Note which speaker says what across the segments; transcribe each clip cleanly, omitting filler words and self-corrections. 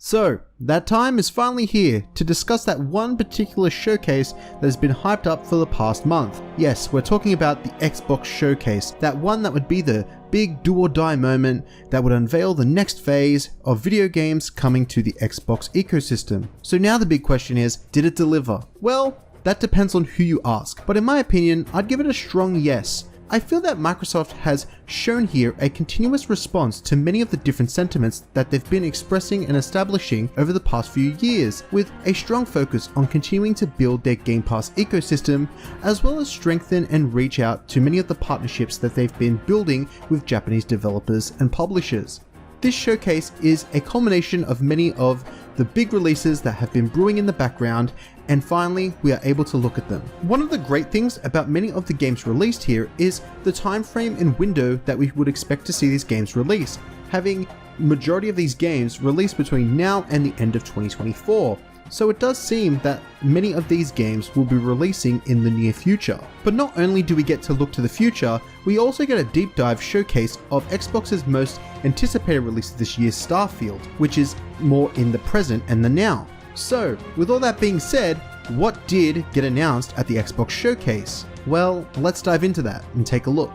Speaker 1: So, that time is finally here to discuss that one particular showcase that has been hyped up for the past month. Yes, we're talking about the Xbox Showcase, that one that would be the big do or die moment that would unveil the next phase of video games coming to the Xbox ecosystem. So now the big question is, did it deliver? Well, that depends on who you ask, but in my opinion, I'd give it a strong yes. I feel that Microsoft has shown here a continuous response to many of the different sentiments that they've been expressing and establishing over the past few years, with a strong focus on continuing to build their Game Pass ecosystem, as well as strengthen and reach out to many of the partnerships that they've been building with Japanese developers and publishers. This showcase is a culmination of many of the big releases that have been brewing in the background, and finally we are able to look at them. One of the great things about many of the games released here is the time frame and window that we would expect to see these games released, having majority of these games released between now and the end of 2024. So it does seem that many of these games will be releasing in the near future. But not only do we get to look to the future, we also get a deep dive showcase of Xbox's most anticipated release of this year, Starfield, which is more in the present and the now. So, with all that being said, what did get announced at the Xbox Showcase? Well, let's dive into that and take a look.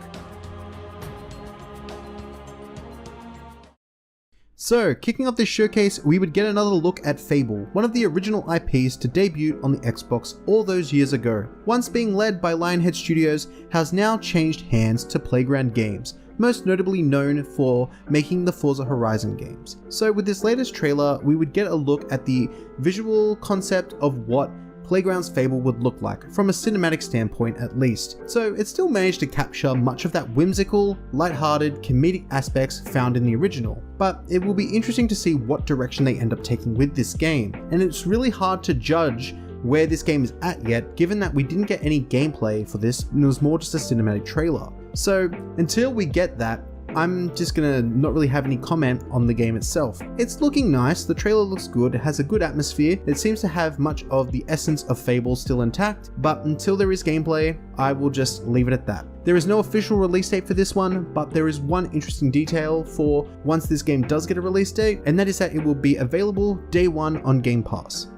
Speaker 1: So, kicking off this showcase, we would get another look at Fable, one of the original IPs to debut on the Xbox all those years ago. Once being led by Lionhead Studios, has now changed hands to Playground Games, most notably known for making the Forza Horizon games. So with this latest trailer, we would get a look at the visual concept of what Playground's Fable would look like, from a cinematic standpoint at least. So it still managed to capture much of that whimsical, lighthearted, comedic aspects found in the original, but it will be interesting to see what direction they end up taking with this game, and it's really hard to judge where this game is at yet, given that we didn't get any gameplay for this and it was more just a cinematic trailer. So until we get that, I'm just gonna not really have any comment on the game itself. It's looking nice, the trailer looks good, it has a good atmosphere, it seems to have much of the essence of Fable still intact, but until there is gameplay, I will just leave it at that. There is no official release date for this one, but there is one interesting detail for once this game does get a release date, and that is that it will be available day one on Game Pass.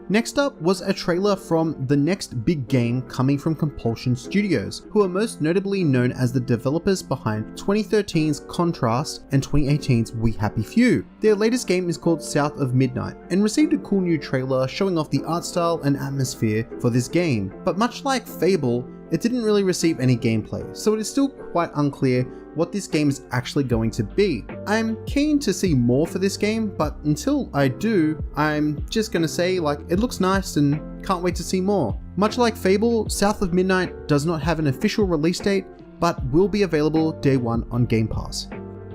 Speaker 1: Next up was a trailer from the next big game coming from Compulsion Studios, who are most notably known as the developers behind 2013's Contrast and 2018's We Happy Few. Their latest game is called South of Midnight, and received a cool new trailer showing off the art style and atmosphere for this game. But much like Fable, it didn't really receive any gameplay, so it is still quite unclear what this game is actually going to be. I'm keen to see more for this game, but until I do, I'm just gonna say it looks nice and can't wait to see more. Much like Fable, South of Midnight does not have an official release date, but will be available day one on Game Pass.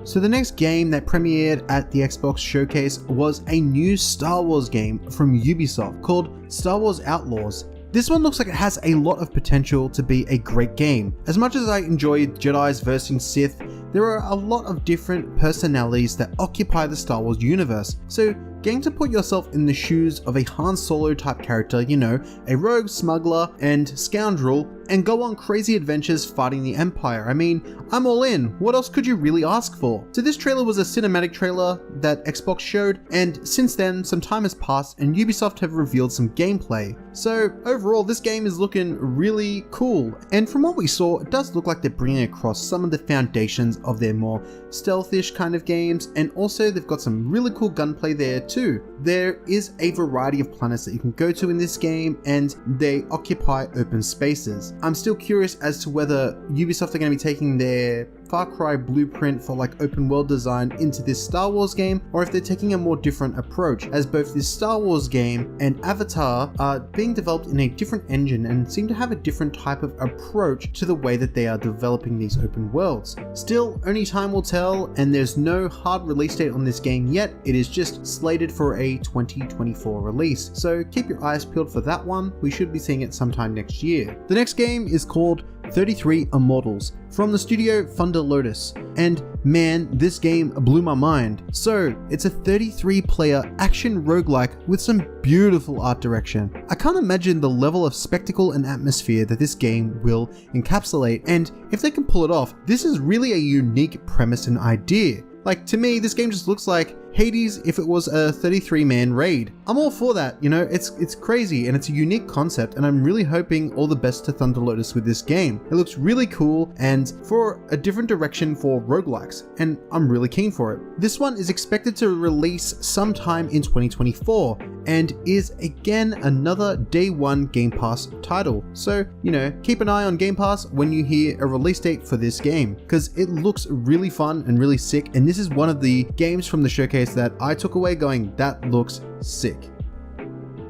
Speaker 1: So the next game that premiered at the Xbox Showcase was a new Star Wars game from Ubisoft called Star Wars Outlaws. This one looks like it has a lot of potential to be a great game. As much as I enjoyed Jedi's versus Sith, there are a lot of different personalities that occupy the Star Wars universe, so getting to put yourself in the shoes of a Han Solo type character, you know, a rogue smuggler and scoundrel, and go on crazy adventures fighting the Empire. I mean, I'm all in. What else could you really ask for? So this trailer was a cinematic trailer that Xbox showed, and since then some time has passed and Ubisoft have revealed some gameplay. So overall this game is looking really cool, and from what we saw it does look like they're bringing across some of the foundations of their more stealthish kind of games, and also they've got some really cool gunplay there too. There is a variety of planets that you can go to in this game, and they occupy open spaces. I'm still curious as to whether Ubisoft are going to be taking their Far Cry blueprint for open world design into this Star Wars game, or if they're taking a more different approach, as both this Star Wars game and Avatar are being developed in a different engine and seem to have a different type of approach to the way that they are developing these open worlds. Still, only time will tell, and there's no hard release date on this game yet. It is just slated for a 2024 release, so keep your eyes peeled for that one. We should be seeing it sometime next year. The next game is called 33 Immortals from the studio Thunder Lotus, and man, this game blew my mind. So it's a 33 player action roguelike with some beautiful art direction. I can't imagine the level of spectacle and atmosphere that this game will encapsulate, and if they can pull it off, this is really a unique premise and idea. To me, this game just looks like Hades if it was a 33-man raid. I'm all for that, you know, it's crazy and it's a unique concept, and I'm really hoping all the best to Thunder Lotus with this game. It looks really cool and for a different direction for roguelikes, and I'm really keen for it. This one is expected to release sometime in 2024 and is again another day one Game Pass title. So, you know, keep an eye on Game Pass when you hear a release date for this game, because it looks really fun and really sick, and this is one of the games from the showcase that I took away going, that looks sick.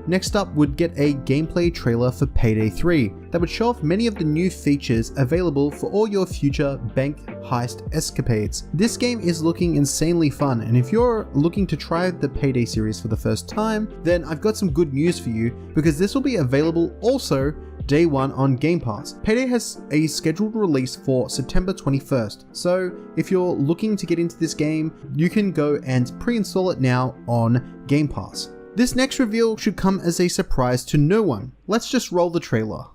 Speaker 1: Next up would get a gameplay trailer for Payday 3 that would show off many of the new features available for all your future bank heist escapades. This game is looking insanely fun, and if you're looking to try the Payday series for the first time, then I've got some good news for you, because this will be available also day one on Game Pass. Payday has a scheduled release for September 21st, so if you're looking to get into this game, you can go and pre-install it now on Game Pass. This next reveal should come as a surprise to no one. Let's just roll the trailer.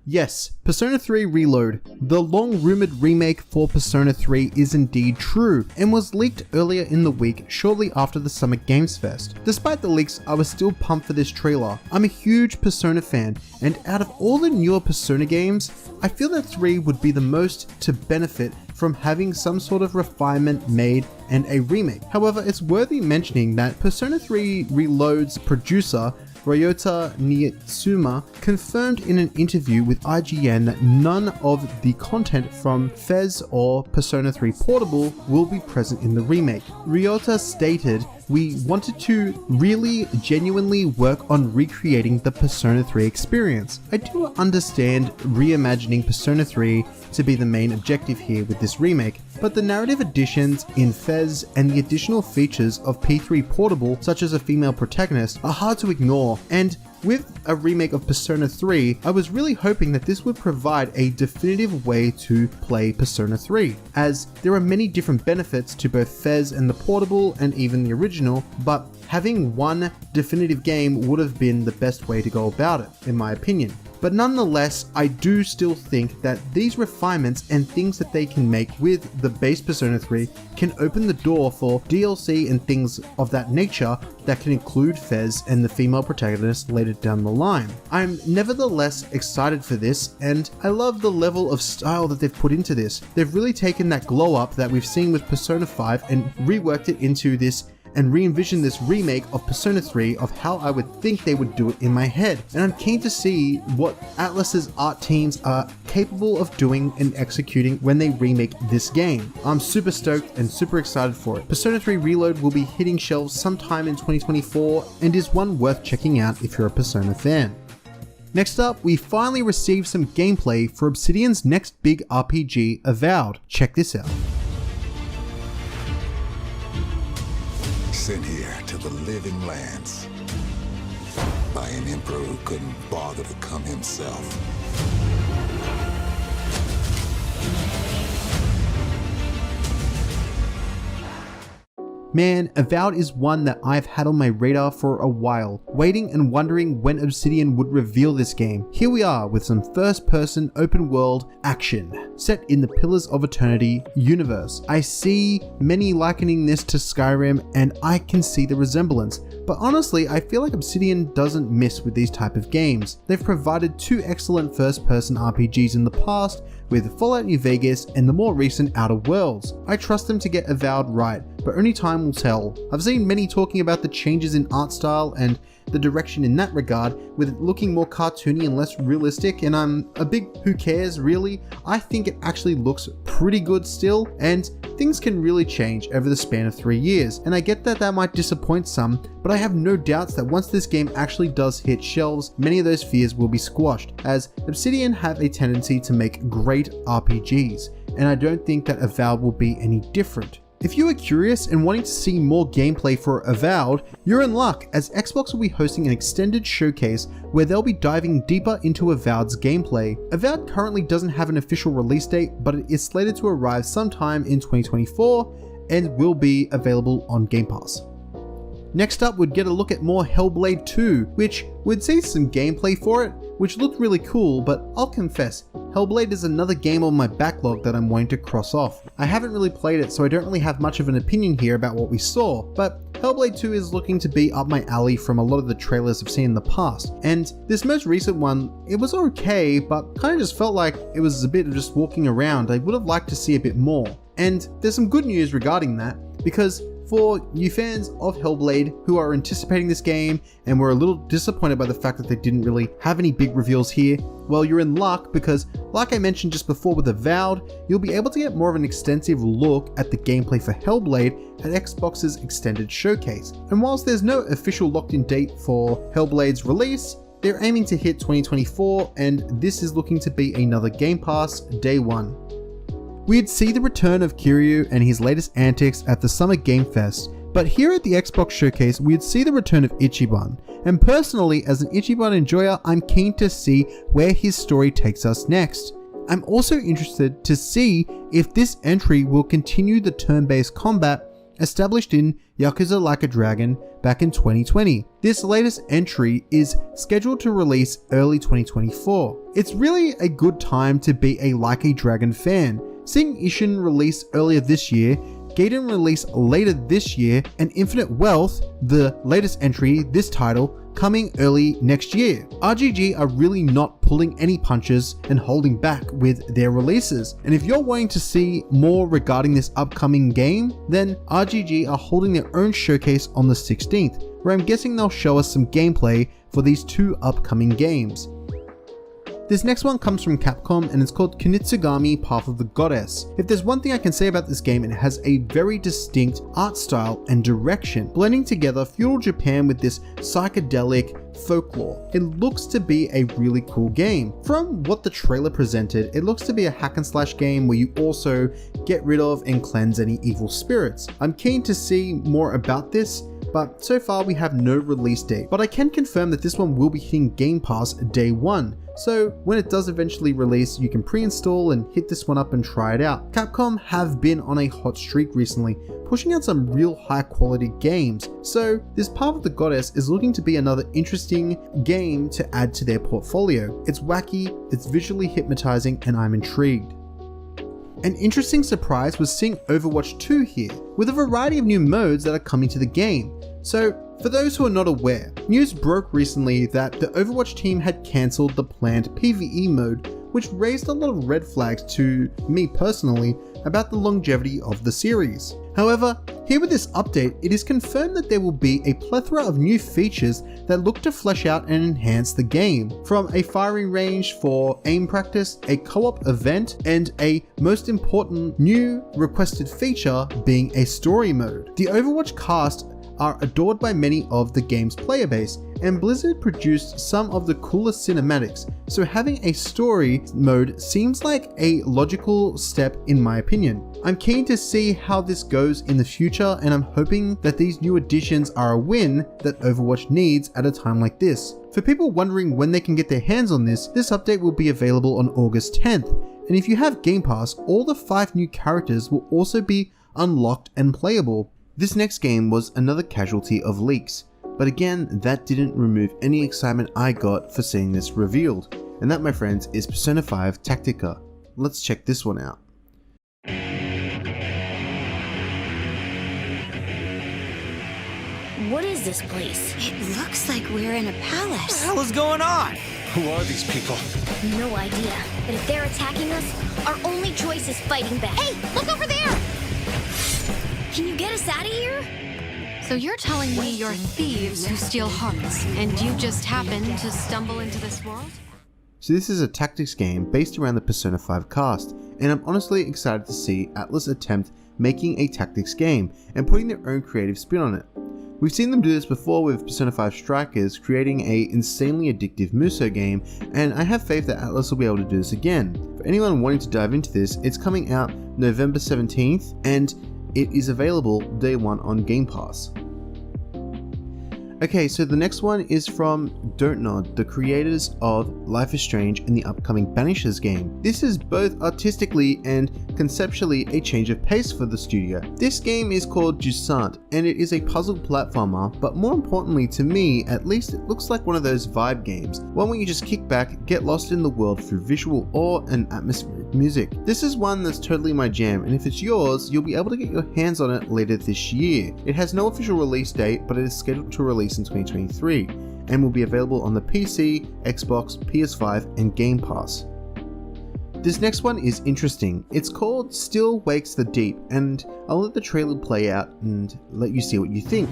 Speaker 1: Yes, Persona 3 Reload, the long-rumored remake for Persona 3 is indeed true, and was leaked earlier in the week shortly after the Summer Games Fest. Despite the leaks, I was still pumped for this trailer. I'm a huge Persona fan, and out of all the newer Persona games, I feel that 3 would be the most to benefit from having some sort of refinement made and a remake. However, it's worthy mentioning that Persona 3 Reload's producer Ryota Nitsuma confirmed in an interview with IGN that none of the content from Fez or Persona 3 Portable will be present in the remake. Ryota stated, "We wanted to really genuinely work on recreating the Persona 3 experience. I do understand reimagining Persona 3 to be the main objective here with this remake, but the narrative additions in Fez and the additional features of P3 Portable, such as a female protagonist, are hard to ignore, and with a remake of Persona 3, I was really hoping that this would provide a definitive way to play Persona 3, as there are many different benefits to both Fez and the Portable and even the original, but having one definitive game would have been the best way to go about it, in my opinion. But nonetheless, I do still think that these refinements and things that they can make with the base Persona 3 can open the door for DLC and things of that nature that can include Fez and the female protagonist later down the line. I'm nevertheless excited for this, and I love the level of style that they've put into this. They've really taken that glow up that we've seen with Persona 5 and reworked it into this and re-envision this remake of Persona 3 of how I would think they would do it in my head. And I'm keen to see what Atlus's art teams are capable of doing and executing when they remake this game. I'm super stoked and super excited for it. Persona 3 Reload will be hitting shelves sometime in 2024 and is one worth checking out if you're a Persona fan. Next up, we finally received some gameplay for Obsidian's next big RPG, Avowed. Check this out.
Speaker 2: Sent here to the living lands by an emperor who couldn't bother to come himself.
Speaker 1: Man, Avowed is one that I've had on my radar for a while, waiting and wondering when Obsidian would reveal this game. Here we are with some first-person open-world action, set in the Pillars of Eternity universe. I see many likening this to Skyrim, and I can see the resemblance. But honestly, I feel like Obsidian doesn't miss with these type of games. They've provided two excellent first-person RPGs in the past, with Fallout New Vegas and the more recent Outer Worlds. I trust them to get Avowed right, but only time will tell. I've seen many talking about the changes in art style and the direction in that regard, with it looking more cartoony and less realistic, and I'm a big who cares really. I think it actually looks pretty good still, and things can really change over the span of 3 years, and I get that that might disappoint some, but I have no doubts that once this game actually does hit shelves, many of those fears will be squashed, as Obsidian have a tendency to make great RPGs, and I don't think that Avowed will be any different. If you are curious and wanting to see more gameplay for Avowed, you're in luck, as Xbox will be hosting an extended showcase where they'll be diving deeper into Avowed's gameplay. Avowed currently doesn't have an official release date, but it is slated to arrive sometime in 2024 and will be available on Game Pass. Next up, we'd get a look at more Hellblade 2, which we'd see some gameplay for it, which looked really cool, but I'll confess, Hellblade is another game on my backlog that I'm wanting to cross off. I haven't really played it, so I don't really have much of an opinion here about what we saw, but Hellblade 2 is looking to be up my alley from a lot of the trailers I've seen in the past, and this most recent one, it was okay, but kind of just felt like it was a bit of just walking around. I would have liked to see a bit more. And there's some good news regarding that, because for you fans of Hellblade who are anticipating this game and were a little disappointed by the fact that they didn't really have any big reveals here, well, you're in luck, because like I mentioned just before with Avowed, you'll be able to get more of an extensive look at the gameplay for Hellblade at Xbox's extended showcase. And whilst there's no official locked-in date for Hellblade's release, they're aiming to hit 2024, and this is looking to be another Game Pass day one. We'd see the return of Kiryu and his latest antics at the Summer Game Fest, but here at the Xbox Showcase, we'd see the return of Ichiban, and personally, as an Ichiban enjoyer, I'm keen to see where his story takes us next. I'm also interested to see if this entry will continue the turn-based combat established in Yakuza Like a Dragon back in 2020. This latest entry is scheduled to release early 2024. It's really a good time to be a Like a Dragon fan. Seeing Ishin release earlier this year, Gaiden release later this year, and Infinite Wealth, the latest entry, this title, coming early next year. RGG are really not pulling any punches and holding back with their releases. And if you're wanting to see more regarding this upcoming game, then RGG are holding their own showcase on the 16th, where I'm guessing they'll show us some gameplay for these two upcoming games. This next one comes from Capcom and it's called Kunitsu-Gami Path of the Goddess. If there's one thing I can say about this game, it has a very distinct art style and direction, blending together feudal Japan with this psychedelic folklore. It looks to be a really cool game. From what the trailer presented, it looks to be a hack and slash game where you also get rid of and cleanse any evil spirits. I'm keen to see more about this, but so far we have no release date. But I can confirm that this one will be hitting Game Pass day one. So when it does eventually release, you can pre-install and hit this one up and try it out. Capcom have been on a hot streak recently, pushing out some real high quality games. So this Path of the Goddess is looking to be another interesting game to add to their portfolio. It's wacky, it's visually hypnotizing, and I'm intrigued. An interesting surprise was seeing Overwatch 2 here, with a variety of new modes that are coming to the game. So, for those who are not aware, news broke recently that the Overwatch team had cancelled the planned PvE mode, which raised a lot of red flags to me personally about the longevity of the series. However, here with this update, it is confirmed that there will be a plethora of new features that look to flesh out and enhance the game, from a firing range for aim practice, a co-op event, and a most important new requested feature being a story mode. The Overwatch cast are adored by many of the game's player base, and Blizzard produced some of the coolest cinematics, so having a story mode seems like a logical step in my opinion. I'm keen to see how this goes in the future, and I'm hoping that these new additions are a win that Overwatch needs at a time like this. For people wondering when they can get their hands on this update will be available on August 10th, and if you have Game Pass, all the 5 new characters will also be unlocked and playable. This next game was another casualty of leaks, but again, that didn't remove any excitement I got for seeing this revealed, and that, my friends, is Persona 5 Tactica. Let's check this one out.
Speaker 3: What is this place? It looks like we're in a palace.
Speaker 4: What the hell is going on? Who are these people?
Speaker 3: No idea, but if they're attacking us, our only choice is fighting back. Hey, look over there! Can you get us out of here?
Speaker 5: So you're telling me you're thieves who steal hearts, and you just happened to stumble into this world?
Speaker 1: So this is a tactics game based around the Persona 5 cast, and I'm honestly excited to see Atlus attempt making a tactics game and putting their own creative spin on it. We've seen them do this before with Persona 5 Strikers, creating a insanely addictive Muso game, and I have faith that Atlus will be able to do this again. For anyone wanting to dive into this, it's coming out November 17th, and it is available day one on Game Pass. Okay, so the next one is from Don't Nod, the creators of Life is Strange and the upcoming Banishers game. This is both artistically and conceptually a change of pace for the studio. This game is called Jusant, and it is a puzzle platformer, but more importantly to me, at least, it looks like one of those vibe games, one where you just kick back, get lost in the world through visual awe and atmospheric music. This is one that's totally my jam, and if it's yours, you'll be able to get your hands on it later this year. It has no official release date, but it is scheduled to release in 2023, and will be available on the PC, Xbox, PS5, and Game Pass. This next one is interesting. It's called Still Wakes the Deep, and I'll let the trailer play out and let you see what you think.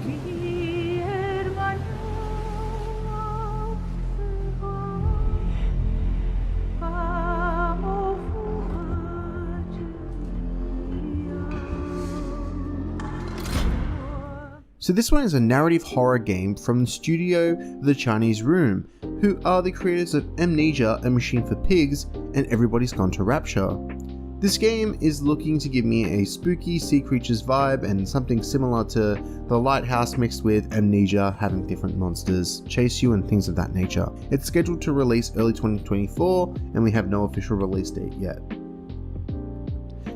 Speaker 1: So this one is a narrative horror game from the studio The Chinese Room, who are the creators of Amnesia, A Machine for Pigs, and Everybody's Gone to Rapture. This game is looking to give me a spooky sea creatures vibe and something similar to The Lighthouse mixed with Amnesia, having different monsters chase you and things of that nature. It's scheduled to release early 2024, and we have no official release date yet.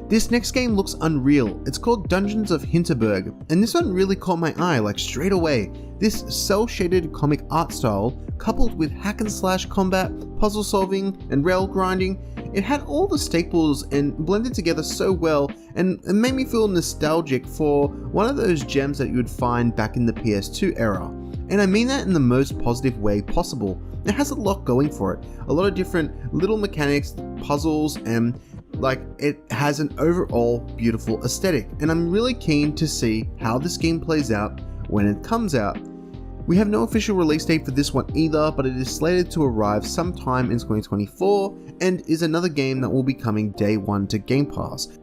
Speaker 1: This next game looks unreal. It's called Dungeons of Hinterberg, and this one really caught my eye like straight away. This cel-shaded comic art style, coupled with hack and slash combat, puzzle solving, and rail grinding, it had all the staples and blended together so well, and it made me feel nostalgic for one of those gems that you would find back in the PS2 era. And I mean that in the most positive way possible. It has a lot going for it. A lot of different little mechanics, puzzles, and it has an overall beautiful aesthetic, and I'm really keen to see how this game plays out when it comes out. We have no official release date for this one either, but it is slated to arrive sometime in 2024 and is another game that will be coming day one to Game Pass.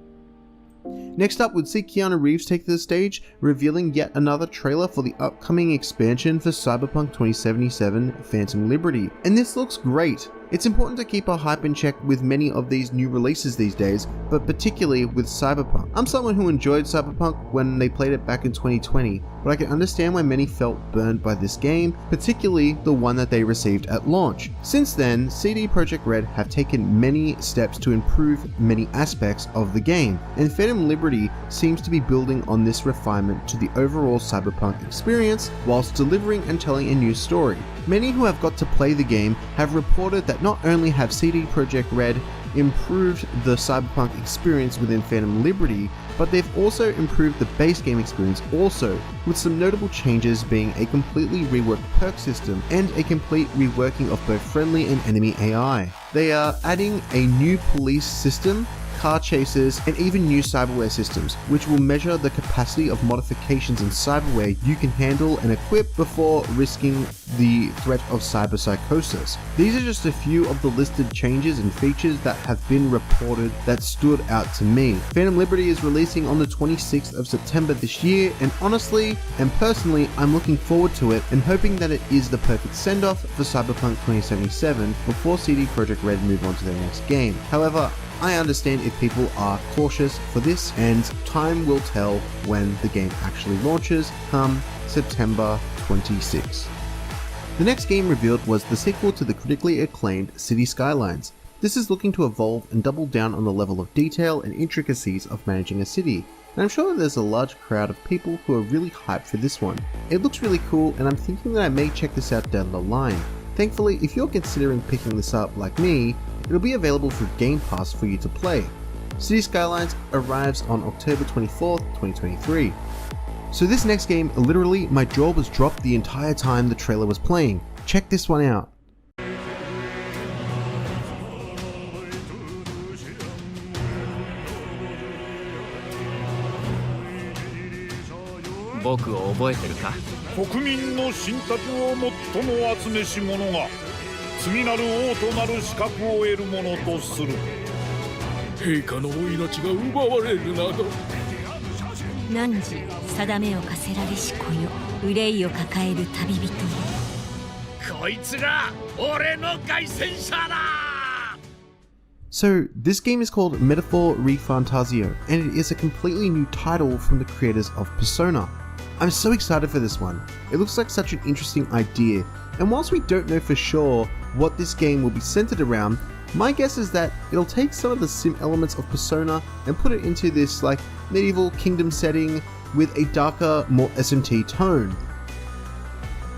Speaker 1: Next up, we'd see Keanu Reeves take the stage, revealing yet another trailer for the upcoming expansion for Cyberpunk 2077 Phantom Liberty, and this looks great. It's important to keep our hype in check with many of these new releases these days, but particularly with Cyberpunk. I'm someone who enjoyed Cyberpunk when they played it back in 2020, but I can understand why many felt burned by this game, particularly the one that they received at launch. Since then, CD Projekt Red have taken many steps to improve many aspects of the game, and Phantom Liberty seems to be building on this refinement to the overall Cyberpunk experience, whilst delivering and telling a new story. Many who have got to play the game have reported that not only have CD Projekt Red improved the Cyberpunk experience within Phantom Liberty, but they've also improved the base game experience also, with some notable changes being a completely reworked perk system and a complete reworking of both friendly and enemy AI. They are adding a new police system, car chases, and even new cyberware systems, which will measure the capacity of modifications in cyberware you can handle and equip before risking the threat of cyber psychosis. These are just a few of the listed changes and features that have been reported that stood out to me. Phantom Liberty is releasing on the 26th of September this year, and honestly and personally, I'm looking forward to it and hoping that it is the perfect send-off for Cyberpunk 2077 before CD Projekt Red move on to their next game. However, I understand if people are cautious for this, and time will tell when the game actually launches come September 26. The next game revealed was the sequel to the critically acclaimed City Skylines. This is looking to evolve and double down on the level of detail and intricacies of managing a city, and I'm sure there's a large crowd of people who are really hyped for this one. It looks really cool, and I'm thinking that I may check this out down the line. Thankfully, if you're considering picking this up like me, it'll be available through Game Pass for you to play. City Skylines arrives on October 24th, 2023. So this next game, literally my jaw was dropped the entire time the trailer was playing. Check this one out.
Speaker 6: 僕を覚えてるか？
Speaker 7: 国民の信託を最も集めし者が次なる王となる資格を得る者とする。陛下のお命が奪われるなど。
Speaker 8: 汝定めを課せられし子よ、憂いを抱える旅人よ。
Speaker 7: こいつが俺の凱旋者だ。
Speaker 1: So this game is called Metaphor ReFantazio, and it is a completely new title from the creators of Persona. I'm so excited for this one. It looks like such an interesting idea, and whilst we don't know for sure what this game will be centered around, My guess is that it'll take some of the sim elements of Persona and put it into this like medieval kingdom setting with a darker, more SMT tone.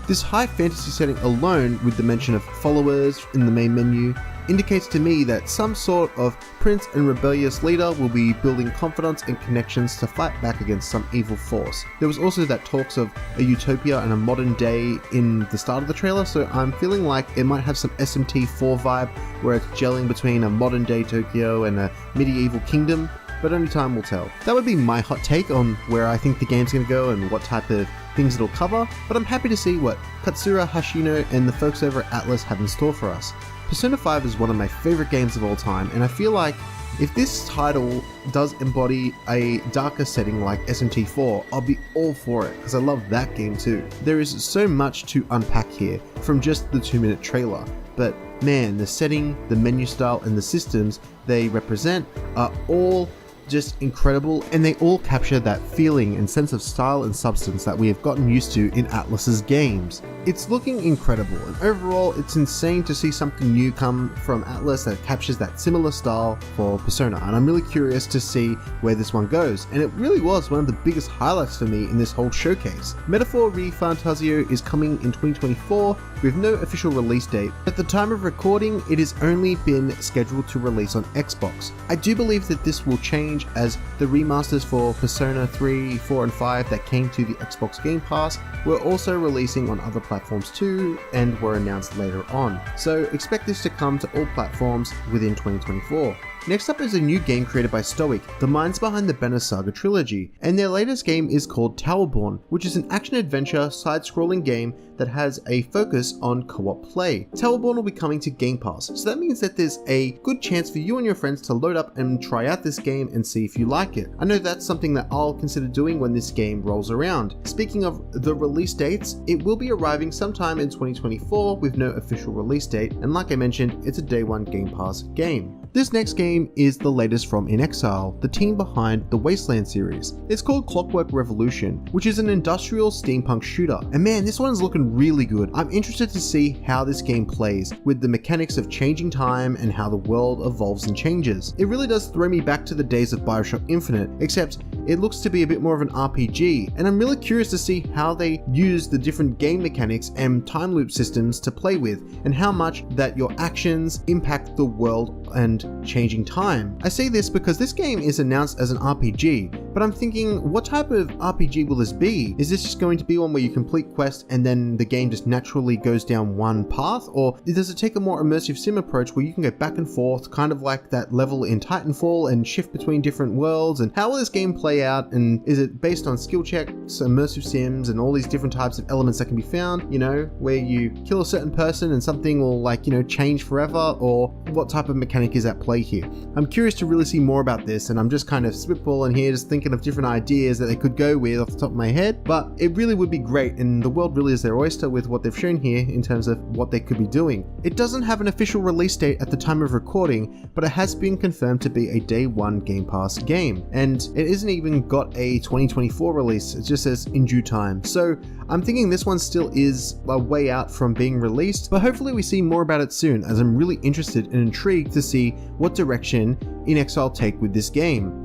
Speaker 1: This high fantasy setting alone, with the mention of followers in the main menu, indicates to me that some sort of prince and rebellious leader will be building confidence and connections to fight back against some evil force. There was also that talks of a utopia and a modern day in the start of the trailer, so I'm feeling like it might have some SMT4 vibe where it's gelling between a modern day Tokyo and a medieval kingdom, but only time will tell. That would be my hot take on where I think the game's going to go and what type of things it'll cover, but I'm happy to see what Katsura Hashino and the folks over at Atlas have in store for us. Persona 5 is one of my favorite games of all time, and I feel like if this title does embody a darker setting like SMT4, I'll be all for it, because I love that game too. There is so much to unpack here from just the 2-minute trailer, but man, the setting, the menu style, and the systems they represent are all just incredible, and they all capture that feeling and sense of style and substance that we have gotten used to in Atlas's games. It's looking incredible, and overall it's insane to see something new come from Atlas that captures that similar style for Persona, and I'm really curious to see where this one goes, and it really was one of the biggest highlights for me in this whole showcase. Metaphor ReFantazio is coming in 2024 with no official release date. At the time of recording, it has only been scheduled to release on Xbox. I do believe that this will change as the remasters for Persona 3, 4 and 5 that came to the Xbox Game Pass were also releasing on other platforms too and were announced later on. So expect this to come to all platforms within 2024. Next up is a new game created by Stoic, the minds behind the Banner Saga trilogy, and their latest game is called Towerbourne, which is an action-adventure side-scrolling game that has a focus on co-op play. Towerbourne will be coming to Game Pass, so that means that there's a good chance for you and your friends to load up and try out this game and see if you like it. I know that's something that I'll consider doing when this game rolls around. Speaking of the release dates, it will be arriving sometime in 2024 with no official release date, and like I mentioned, it's a day one Game Pass game. This next game is the latest from In Exile, the team behind the Wasteland series. It's called Clockwork Revolution, which is an industrial steampunk shooter. And man, this one is looking really good. I'm interested to see how this game plays with the mechanics of changing time and how the world evolves and changes. It really does throw me back to the days of BioShock Infinite, except it looks to be a bit more of an RPG, and I'm really curious to see how they use the different game mechanics and time loop systems to play with, and how much that your actions impact the world and changing time. I say this because this game is announced as an RPG, but I'm thinking, what type of RPG will this be? Is this just going to be one where you complete quests and then the game just naturally goes down one path? Or does it take a more immersive sim approach where you can go back and forth, kind of like that level in Titanfall, and shift between different worlds? And how will this game play out? And is it based on skill checks, immersive sims, and all these different types of elements that can be found, you know, where you kill a certain person and something will, like, you know, change forever? Or what type of mechanic is at play here? I'm curious to really see more about this, and I'm just kind of spitballing here, just thinking of different ideas that they could go with off the top of my head, but it really would be great, and the world really is their oyster with what they've shown here in terms of what they could be doing. It doesn't have an official release date at the time of recording, but it has been confirmed to be a day one Game Pass game, and it isn't even got a 2024 release, it just says in due time. So I'm thinking this one still is a way out from being released, but hopefully we see more about it soon, as I'm really interested and intrigued to see what direction In Exile take with this game.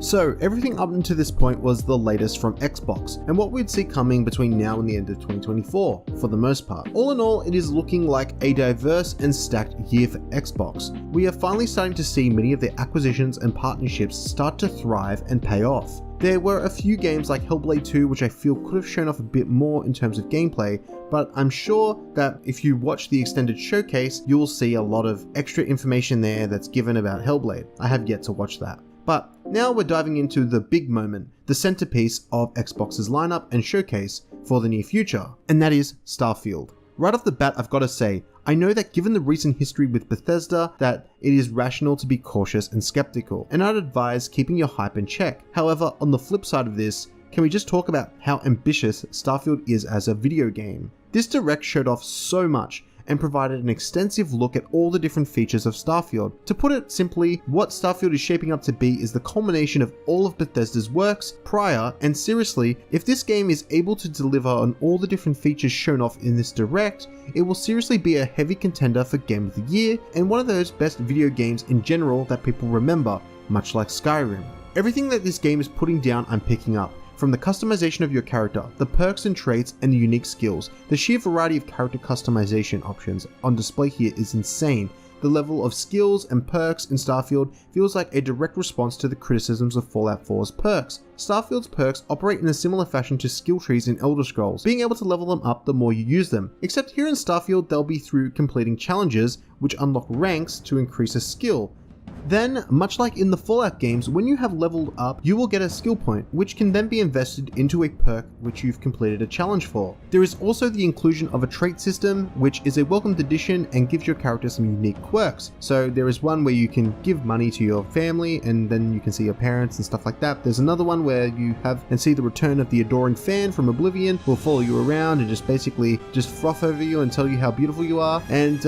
Speaker 1: So everything up until this point was the latest from Xbox, and what we'd see coming between now and the end of 2024, for the most part. All in all, it is looking like a diverse and stacked year for Xbox. We are finally starting to see many of their acquisitions and partnerships start to thrive and pay off. There were a few games like Hellblade 2 which I feel could have shown off a bit more in terms of gameplay, but I'm sure that if you watch the extended showcase, you'll see a lot of extra information there that's given about Hellblade. I have yet to watch that. But now we're diving into the big moment, the centerpiece of Xbox's lineup and showcase for the near future, and that is Starfield. Right off the bat, I've got to say, I know that given the recent history with Bethesda, that it is rational to be cautious and skeptical, and I'd advise keeping your hype in check. However, on the flip side of this, can we just talk about how ambitious Starfield is as a video game? This direct showed off so much, and provided an extensive look at all the different features of Starfield. To put it simply, what Starfield is shaping up to be is the culmination of all of Bethesda's works prior, and seriously, if this game is able to deliver on all the different features shown off in this direct, it will seriously be a heavy contender for Game of the Year and one of those best video games in general that people remember, much like Skyrim. Everything that this game is putting down I'm picking up. From the customization of your character, the perks and traits, and the unique skills, the sheer variety of character customization options on display here is insane. The level of skills and perks in Starfield feels like a direct response to the criticisms of Fallout 4's perks. Starfield's perks operate in a similar fashion to skill trees in Elder Scrolls, being able to level them up the more you use them. Except here in Starfield they'll be through completing challenges, which unlock ranks to increase a skill. Then, much like in the Fallout games, when you have leveled up, you will get a skill point, which can then be invested into a perk which you've completed a challenge for. There is also the inclusion of a trait system, which is a welcomed addition and gives your character some unique quirks. So there is one where you can give money to your family and then you can see your parents and stuff like that. There's another one where you have and see the return of the adoring fan from Oblivion, who will follow you around and just basically just froth over you and tell you how beautiful you are. And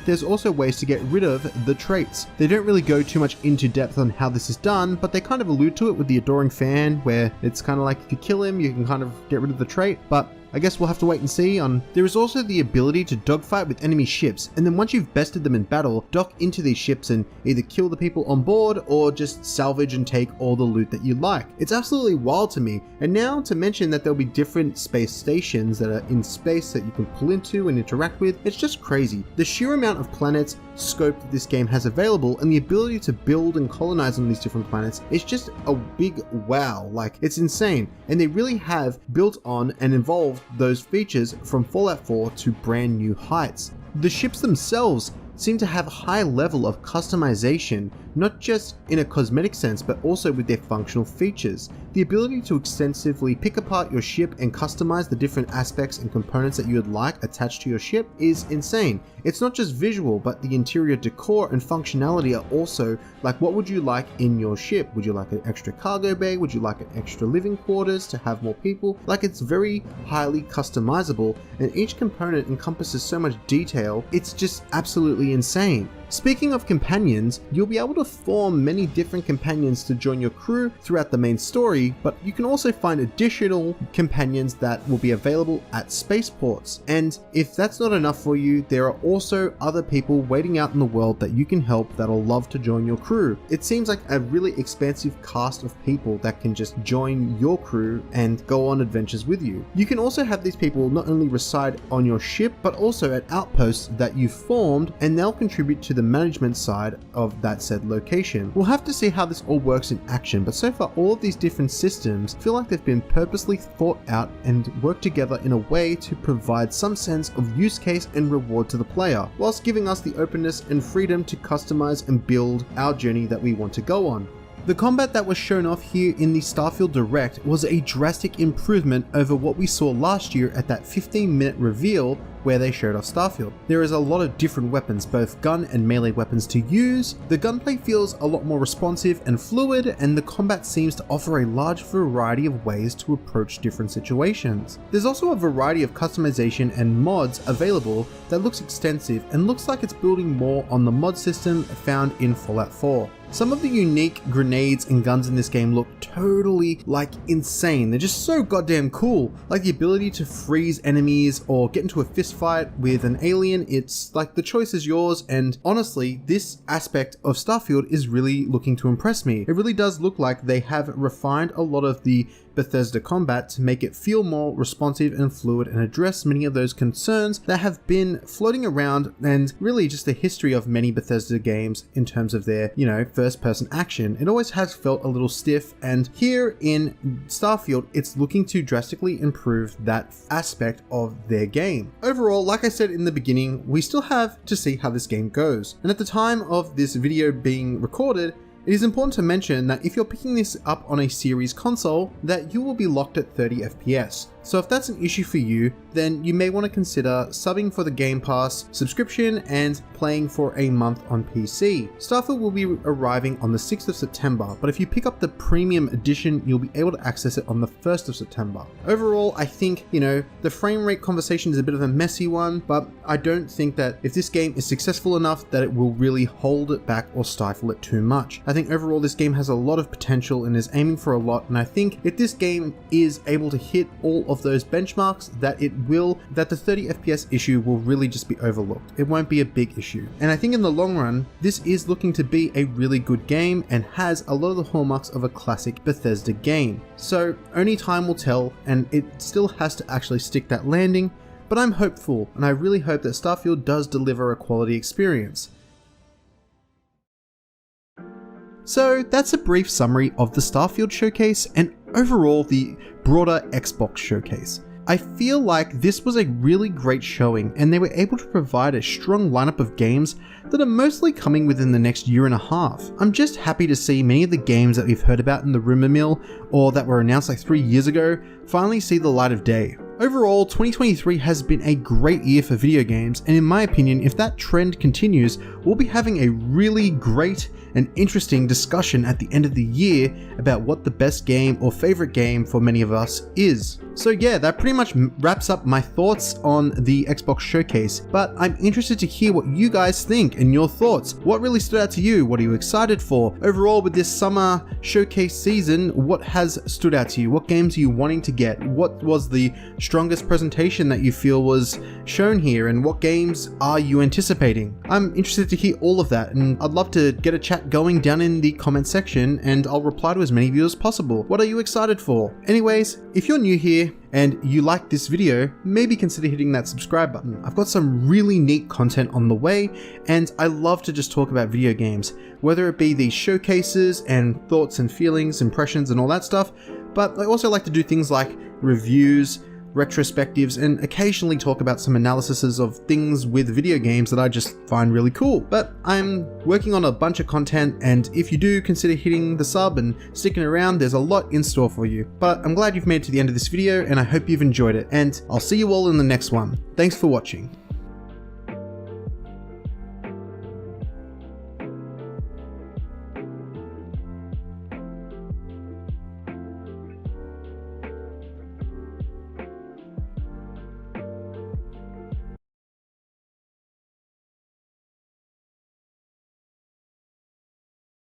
Speaker 1: there's also ways to get rid of the traits. They don't really go too much into depth on how this is done, but they kind of allude to it with the adoring fan, where it's kind of like if you kill him you can kind of get rid of the trait, but I guess we'll have to wait and see on. There is also the ability to dogfight with enemy ships, and then once you've bested them in battle, dock into these ships and either kill the people on board or just salvage and take all the loot that you like. It's absolutely wild to me, and now to mention that there'll be different space stations that are in space that you can pull into and interact with, it's just crazy. The sheer amount of planets scope that this game has available and the ability to build and colonize on these different planets is just a big wow. Like, it's insane, and they really have built on and evolved those features from Fallout 4 to brand new heights. The ships themselves seem to have a high level of customization, not just in a cosmetic sense, but also with their functional features. The ability to extensively pick apart your ship and customize the different aspects and components that you would like attached to your ship is insane. It's not just visual, but the interior decor and functionality are also like, what would you like in your ship? Would you like an extra cargo bay? Would you like an extra living quarters to have more people? Like, it's very highly customizable, and each component encompasses so much detail, it's just absolutely insane. Speaking of companions, you'll be able to form many different companions to join your crew throughout the main story, but you can also find additional companions that will be available at spaceports. And if that's not enough for you, there are also other people waiting out in the world that you can help that'll love to join your crew. It seems like a really expansive cast of people that can just join your crew and go on adventures with you. You can also have these people not only reside on your ship, but also at outposts that you've formed, and they'll contribute to the management side of that said location. We'll have to see how this all works in action, but so far all of these different systems feel like they've been purposely thought out and worked together in a way to provide some sense of use case and reward to the player, whilst giving us the openness and freedom to customize and build our journey that we want to go on. The combat that was shown off here in the Starfield Direct was a drastic improvement over what we saw last year at that 15-minute reveal where they showed off Starfield. There is a lot of different weapons, both gun and melee weapons to use. The gunplay feels a lot more responsive and fluid, and the combat seems to offer a large variety of ways to approach different situations. There's also a variety of customization and mods available that looks extensive and looks like it's building more on the mod system found in Fallout 4. Some of the unique grenades and guns in this game look totally like insane. They're just so goddamn cool. Like the ability to freeze enemies or get into a fist fight with an alien. It's like the choice is yours, and honestly, this aspect of Starfield is really looking to impress me. It really does look like they have refined a lot of the Bethesda combat to make it feel more responsive and fluid and address many of those concerns that have been floating around, and really just the history of many Bethesda games in terms of their, first person action. It always has felt a little stiff, and here in Starfield, it's looking to drastically improve that aspect of their game. Overall, like I said in the beginning, we still have to see how this game goes. And at the time of this video being recorded, it is important to mention that if you're picking this up on a series console, that you will be locked at 30 FPS. So if that's an issue for you, then you may want to consider subbing for the Game Pass subscription and playing for a month on PC. Starfield will be arriving on the 6th of September, but if you pick up the premium edition, you'll be able to access it on the 1st of September. Overall, I think, the frame rate conversation is a bit of a messy one, but I don't think that if this game is successful enough that it will really hold it back or stifle it too much. I think overall this game has a lot of potential and is aiming for a lot, and I think if this game is able to hit all of those benchmarks, that the 30 FPS issue will really just be overlooked. It won't be a big issue. And I think in the long run, this is looking to be a really good game and has a lot of the hallmarks of a classic Bethesda game. So only time will tell, and it still has to actually stick that landing, but I'm hopeful, and I really hope that Starfield does deliver a quality experience. So that's a brief summary of the Starfield showcase and overall the broader Xbox showcase. I feel like this was a really great showing, and they were able to provide a strong lineup of games that are mostly coming within the next year and a half. I'm just happy to see many of the games that we've heard about in the rumor mill, or that were announced like 3 years ago, finally see the light of day. Overall, 2023 has been a great year for video games, and in my opinion, if that trend continues, we'll be having a really great and interesting discussion at the end of the year about what the best game or favorite game for many of us is. So yeah, that pretty much wraps up my thoughts on the Xbox showcase, but I'm interested to hear what you guys think and your thoughts. What really stood out to you? What are you excited for? Overall, with this summer showcase season, what has stood out to you? What games are you wanting to get? What was the strongest presentation that you feel was shown here, and what games are you anticipating? I'm interested to hear all of that, and I'd love to get a chat going down in the comment section, and I'll reply to as many of you as possible. What are you excited for? Anyways, if you're new here and you like this video, maybe consider hitting that subscribe button. I've got some really neat content on the way, and I love to just talk about video games, whether it be these showcases and thoughts and feelings, impressions and all that stuff, but I also like to do things like reviews, retrospectives, and occasionally talk about some analyses of things with video games that I just find really cool. But I'm working on a bunch of content, and if you do consider hitting the sub and sticking around, there's a lot in store for you. But I'm glad you've made it to the end of this video, and I hope you've enjoyed it, and I'll see you all in the next one. Thanks for watching.